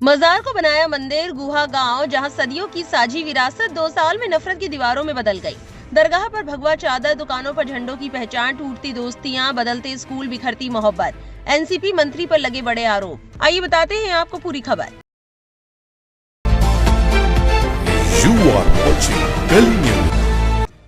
मजार को बनाया मंदिर। गुहा गांव जहां सदियों की साझी विरासत 2 साल में नफरत की दीवारों में बदल गई। दरगाह पर भगवा चादर, दुकानों पर झंडों की पहचान, टूटती दोस्तियां, बदलते स्कूल, बिखरती मोहब्बत। एनसीपी मंत्री पर लगे बड़े आरोप। आइए बताते हैं आपको पूरी खबर।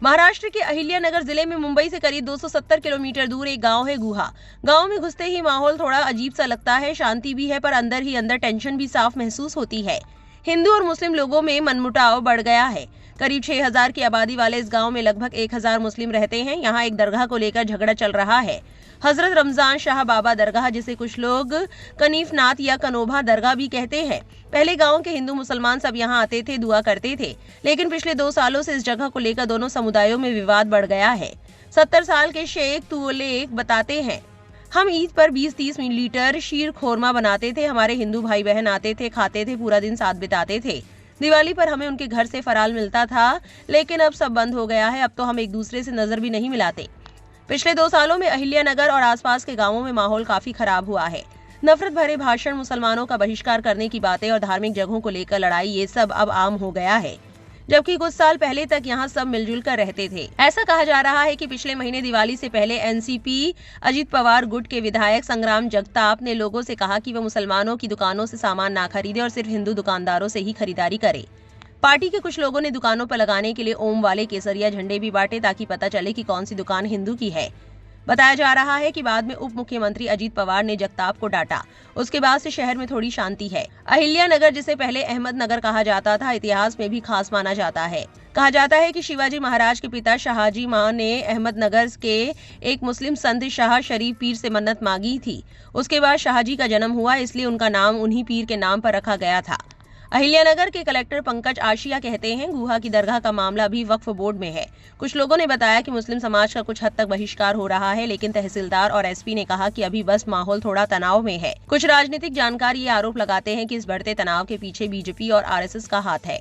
महाराष्ट्र के अहिल्यानगर जिले में मुंबई से करीब 270 किलोमीटर दूर एक गांव है गुहा। गांव में घुसते ही माहौल थोड़ा अजीब सा लगता है। शांति भी है पर अंदर ही अंदर टेंशन भी साफ महसूस होती है। हिंदू और मुस्लिम लोगों में मनमुटाव बढ़ गया है। करीब 6000 की आबादी वाले इस गांव में लगभग 1000 मुस्लिम रहते हैं। यहाँ एक दरगाह को लेकर झगड़ा चल रहा है। हजरत रमजान शाह बाबा दरगाह, जिसे कुछ लोग कनीफनाथ या कनोभा दरगाह भी कहते हैं। पहले गांव के हिंदू मुसलमान सब यहाँ आते थे, दुआ करते थे, लेकिन पिछले 2 सालों से इस जगह को लेकर दोनों समुदायों में विवाद बढ़ गया है। 70 साल के शेख तुलेक बताते हैं, हम ईद पर 20-30 लीटर शीर खोरमा बनाते थे। हमारे हिंदू भाई बहन आते थे, खाते थे, पूरा दिन साथ बिताते थे। दिवाली पर हमें उनके घर से फराल मिलता था, लेकिन अब सब बंद हो गया है। अब तो हम एक दूसरे से नजर भी नहीं मिलाते। पिछले 2 सालों में अहिल्यानगर और आसपास के गांवों में माहौल काफी खराब हुआ है। नफरत भरे भाषण, मुसलमानों का बहिष्कार करने की बातें और धार्मिक जगहों को लेकर लड़ाई, ये सब अब आम हो गया है। जबकि कुछ साल पहले तक यहाँ सब मिलजुल कर रहते थे। ऐसा कहा जा रहा है कि पिछले महीने दिवाली से पहले एनसीपी अजित पवार गुट के विधायक संग्राम जगताप ने लोगों से कहा कि वह मुसलमानों की दुकानों से सामान ना खरीदे और सिर्फ हिंदू दुकानदारों से ही खरीदारी करे। पार्टी के कुछ लोगों ने दुकानों पर लगाने के लिए ओम वाले केसरिया झंडे भी बांटे ताकि पता चले कि कौन सी दुकान हिंदू की है। बताया जा रहा है कि बाद में उप मुख्यमंत्री अजित पवार ने जगताप को डांटा। उसके बाद से शहर में थोड़ी शांति है। अहिल्यानगर, जिसे पहले अहमदनगर कहा जाता था, इतिहास में भी खास माना जाता है। कहा जाता है कि शिवाजी महाराज के पिता शाहजी मां ने अहमदनगर के एक मुस्लिम संत शाह शरीफ पीर से मन्नत मांगी थी। उसके बाद शाहजी का जन्म हुआ, इसलिए उनका नाम उन्हीं पीर के नाम पर रखा गया था। अहिल्यानगर के कलेक्टर पंकज आशिया कहते हैं, गुहा की दरगाह का मामला भी वक्फ बोर्ड में है। कुछ लोगों ने बताया कि मुस्लिम समाज का कुछ हद तक बहिष्कार हो रहा है, लेकिन तहसीलदार और एसपी ने कहा कि अभी बस माहौल थोड़ा तनाव में है। कुछ राजनीतिक जानकार ये आरोप लगाते हैं कि इस बढ़ते तनाव के पीछे बीजेपी और आरएसएस का हाथ है।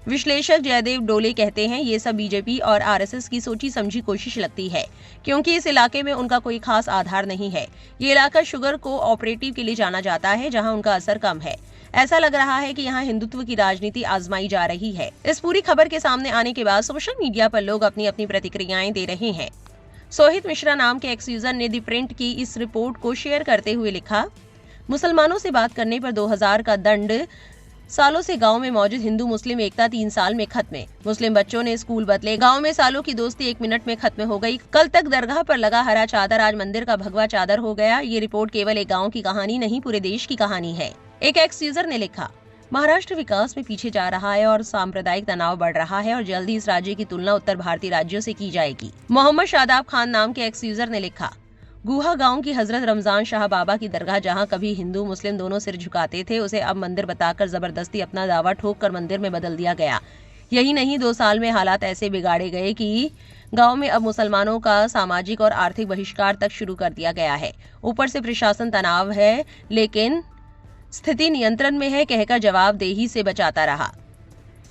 विश्लेषक जयदेव डोले कहते हैं, ये सब बीजेपी और आरएसएस की सोची समझी कोशिश लगती है, क्योंकि इस इलाके में उनका कोई खास आधार नहीं है। ये इलाका शुगर को ऑपरेटिव के लिए जाना जाता है, जहां उनका असर कम है। ऐसा लग रहा है कि यहाँ हिंदुत्व की राजनीति आजमाई जा रही है। इस पूरी खबर के सामने आने के बाद सोशल मीडिया पर लोग अपनी अपनी प्रतिक्रियाएं दे रहे हैं। सोहित मिश्रा नाम के एक्स यूजर ने द प्रिंट की इस रिपोर्ट को शेयर करते हुए लिखा, मुसलमानों से बात करने पर 2000 का दंड। सालों से गांव में मौजूद हिंदू मुस्लिम एकता 3 साल में खत्म। मुस्लिम बच्चों ने स्कूल बदले। गांव में सालों की दोस्ती 1 मिनट में खत्म हो गई। कल तक दरगाह पर लगा हरा चादर आज मंदिर का भगवा चादर हो गया। ये रिपोर्ट केवल एक गांव की कहानी नहीं, पूरे देश की कहानी है। एक एक्स यूजर ने लिखा, महाराष्ट्र विकास में पीछे जा रहा है और सांप्रदायिक तनाव बढ़ रहा है और जल्दी इस राज्य की तुलना उत्तर भारतीय राज्यों से की जाएगी। मोहम्मद शादाब खान नाम के एक्स यूजर ने लिखा, गुहा गांव की हजरत रमजान शाह बाबा की दरगाह, जहां कभी हिंदू मुस्लिम दोनों सिर झुकाते थे, उसे अब मंदिर बताकर जबरदस्ती अपना दावा ठोक कर मंदिर में बदल दिया गया। यही नहीं, 2 साल में हालात ऐसे बिगाड़े गए कि गांव में अब मुसलमानों का सामाजिक और आर्थिक बहिष्कार तक शुरू कर दिया गया है। ऊपर से प्रशासन तनाव है, लेकिन स्थिति नियंत्रण में है कहकर जवाबदेही से बचाता रहा।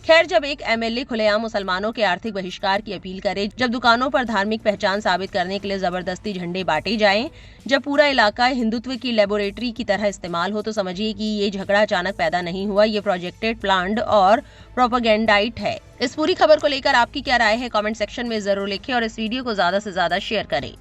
खैर, जब एक एमएलए खुलेआम मुसलमानों के आर्थिक बहिष्कार की अपील करे, जब दुकानों पर धार्मिक पहचान साबित करने के लिए जबरदस्ती झंडे बांटे जाएं, जब पूरा इलाका हिंदुत्व की लेबोरेटरी की तरह इस्तेमाल हो, तो समझिए कि ये झगड़ा अचानक पैदा नहीं हुआ। ये प्रोजेक्टेड, प्लान्ड और प्रोपेगेंडाइट है। इस पूरी खबर को लेकर आपकी क्या राय है, कमेंट सेक्शन में जरूर लिखें और इस वीडियो को ज्यादा से ज्यादा शेयर करें।